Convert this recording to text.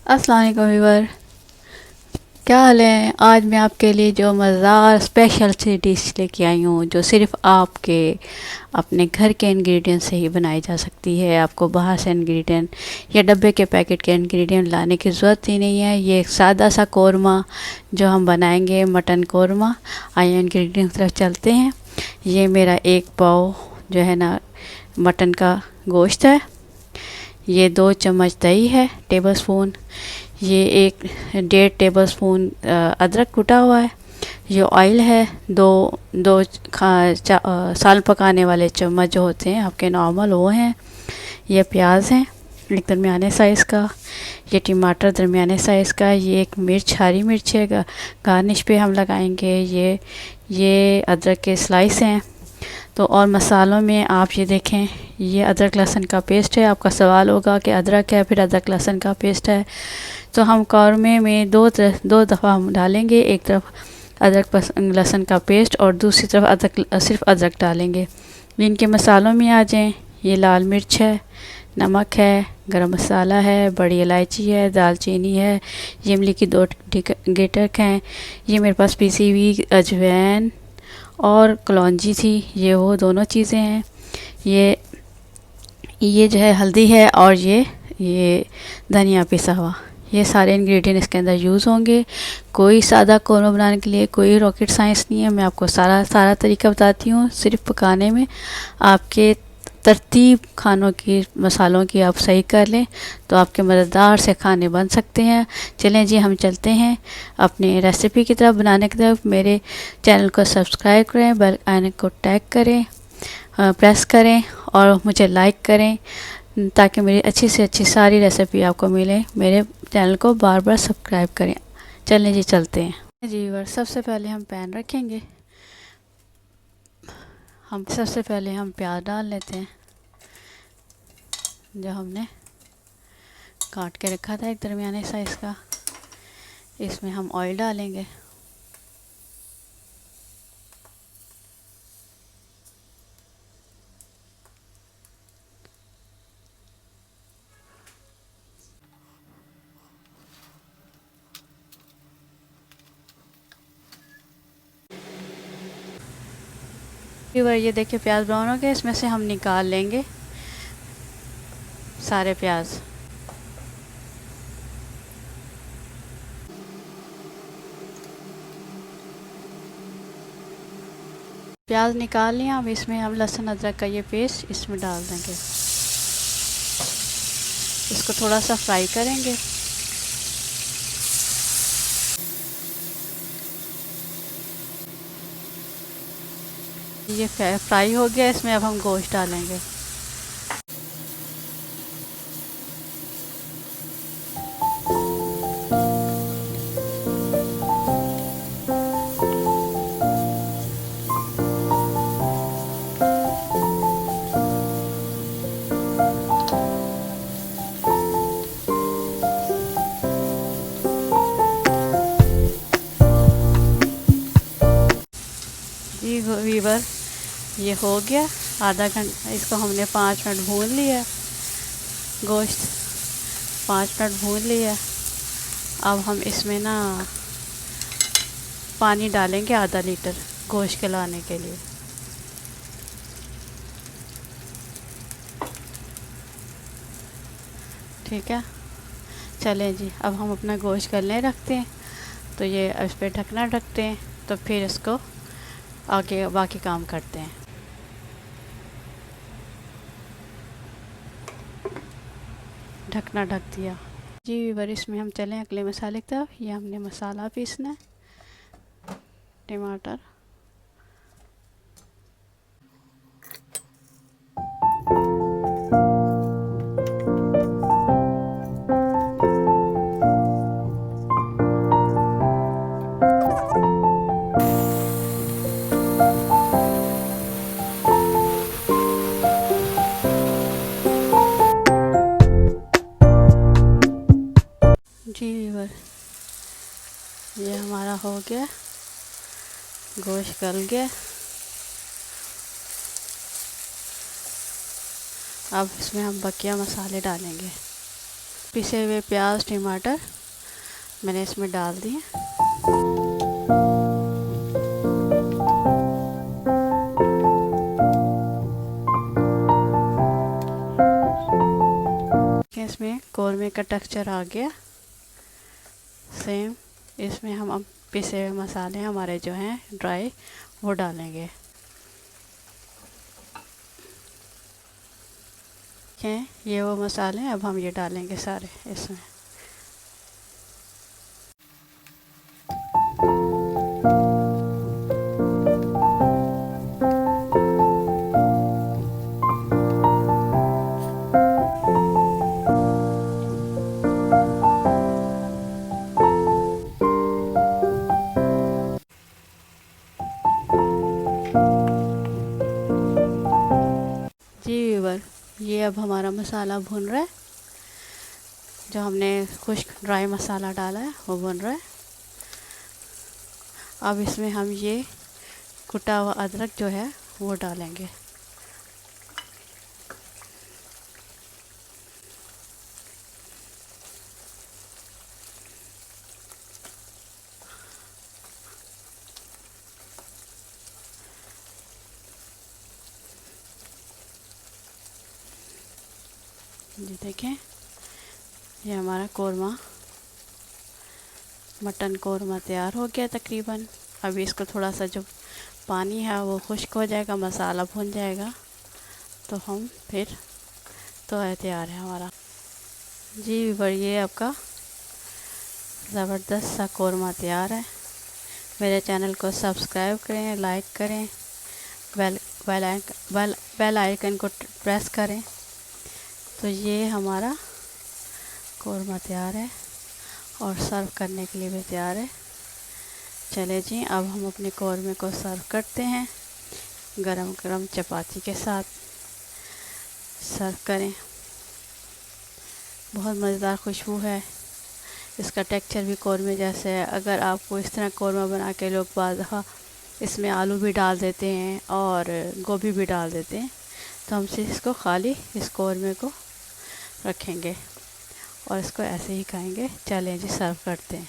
अस्सलाम वालेकुम व्यूअर, क्या हाल है। आज मैं आपके लिए जो मज़ेदार स्पेशल सी डिश लेके आई हूँ जो सिर्फ आपके अपने घर के इंग्रेडिएंट से ही बनाई जा सकती है। आपको बाहर से इंग्रेडिएंट या डब्बे के पैकेट के इंग्रेडिएंट लाने की ज़रूरत ही नहीं है। ये एक सादा सा कौरमा जो हम बनाएंगे, मटन कौरमा। आइए इंग्रेडिएंट की तरफ चलते हैं। ये मेरा एक पाव जो है ना मटन का गोश्त है। ये 2 चम्मच दही है टेबल स्पून। ये 1.5 टेबल स्पून अदरक कुटा हुआ है। ये ऑयल है। दो साल पकाने वाले चम्मच जो होते हैं आपके नॉर्मल वो हैं। ये प्याज है एक दरमियाने साइज़ का। ये टमाटर दरमियाने साइज़ का। ये एक मिर्च, हरी मिर्च है, गार्निश पे हम लगाएंगे। ये अदरक के स्लाइस हैं। तो और मसालों में आप ये देखें, ये अदरक लहसुन का पेस्ट है। आपका सवाल होगा कि अदरक है फिर अदरक लहसुन का पेस्ट है। तो हम कौरमे में दो दफ़ा हम डालेंगे। एक तरफ अदरक लहसुन का पेस्ट और दूसरी तरफ सिर्फ अदरक डालेंगे। इनके मसालों में आ जाएं, ये लाल मिर्च है, नमक है, गरम मसाला है, बड़ी इलायची है, दालचीनी है, ये इमली की 2 गिटक हैं। ये मेरे पास पीसी हुई अजवाइन और कलौंजी थी, ये वो दोनों चीज़ें हैं। ये जो है हल्दी है और ये धनिया पिसा हुआ। ये सारे इंग्रेडिएंट इसके अंदर यूज़ होंगे। कोई सादा कौरमा बनाने के लिए कोई रॉकेट साइंस नहीं है। मैं आपको सारा तरीका बताती हूँ। सिर्फ पकाने में आपके तरतीब खानों की, मसालों की आप सही कर लें तो आपके मज़ेदार से खाने बन सकते हैं। चलें जी, हम चलते हैं अपने रेसिपी की तरफ, बनाने की तरफ। मेरे चैनल को सब्सक्राइब करें, बेल आइकन को टैग करें, प्रेस करें और मुझे लाइक करें ताकि मेरी अच्छी से अच्छी सारी रेसिपी आपको मिले। मेरे चैनल को बार बार सब्सक्राइब करें। चलें जी, चलते हैं जी व्यूअर। सबसे पहले हम पैन रखेंगे। सबसे पहले हम प्याज डाल लेते हैं जो हमने काट के रखा था एक दरमियाने साइज़ का। इसमें हम ऑयल डालेंगे। ये देखिए प्याज ब्राउन हो गया। इसमें से हम निकाल लेंगे सारे प्याज। प्याज निकाल लिया। अब इसमें हम लहसुन अदरक का ये पेस्ट इसमें डाल देंगे। इसको थोड़ा सा फ्राई करेंगे। ये फ्राई हो गया। इसमें अब हम गोश्त डालेंगे। जी वीवर, ये हो गया आधा घंटा। इसको हमने 5 मिनट भून लिया। गोश्त 5 मिनट भून लिया। अब हम इसमें ना पानी डालेंगे आधा लीटर गोश्त गलाने के लिए। ठीक है, चलें जी, अब हम अपना गोश्त गलने रखते हैं। तो ये इस पर ढकना रखते हैं, तो फिर इसको आगे बाकी काम करते हैं। ढकना ढक दिया जी वीवर। इसमें हम चलें अगले मसाले की तरफ। ये हमने मसाला पीसना है। टमाटर, जी वीवर, ये हमारा हो गया, गोश्त गल गया। अब इसमें हम बकिया मसाले डालेंगे। पिसे हुए प्याज टमाटर मैंने इसमें डाल दिए। इसमें कौरमे का टेक्सचर आ गया सेम। इसमें हम अब पिसे हुए मसाले हमारे जो हैं ड्राई वो डालेंगे। ये वो मसाले अब हम ये डालेंगे सारे इसमें। जी व्यूअर, ये अब हमारा मसाला भुन रहा है। जो हमने खुश्क ड्राई मसाला डाला है वो भुन रहा है। अब इसमें हम ये कुटा हुआ अदरक जो है वो डालेंगे। जी देखें, ये हमारा कौरमा मटन कौरमा तैयार हो गया तकरीबन। अभी इसको थोड़ा सा जो पानी है वो खुश्क हो जाएगा, मसाला भुन जाएगा तो हम फिर तो है तैयार है हमारा। जी बढ़िए, आपका ज़बरदस्त सा कौरमा तैयार है। मेरे चैनल को सब्सक्राइब करें, लाइक करें, बेल आइकन को प्रेस करें। तो ये हमारा कौरमा तैयार है और सर्व करने के लिए भी तैयार है। चले जी, अब हम अपने कौरमे को सर्व करते हैं। गरम गरम चपाती के साथ सर्व करें। बहुत मज़ेदार खुशबू है। इसका टेक्सचर भी कौरमे जैसे है। अगर आपको इस तरह कौरमा बना के लोग बाद दफ़ा इसमें आलू भी डाल देते हैं और गोभी भी डाल देते हैं, तो हम सिर्फ इसको खाली इस कौरमे को रखेंगे और इसको ऐसे ही खाएंगे। चलें जी, सर्व करते हैं।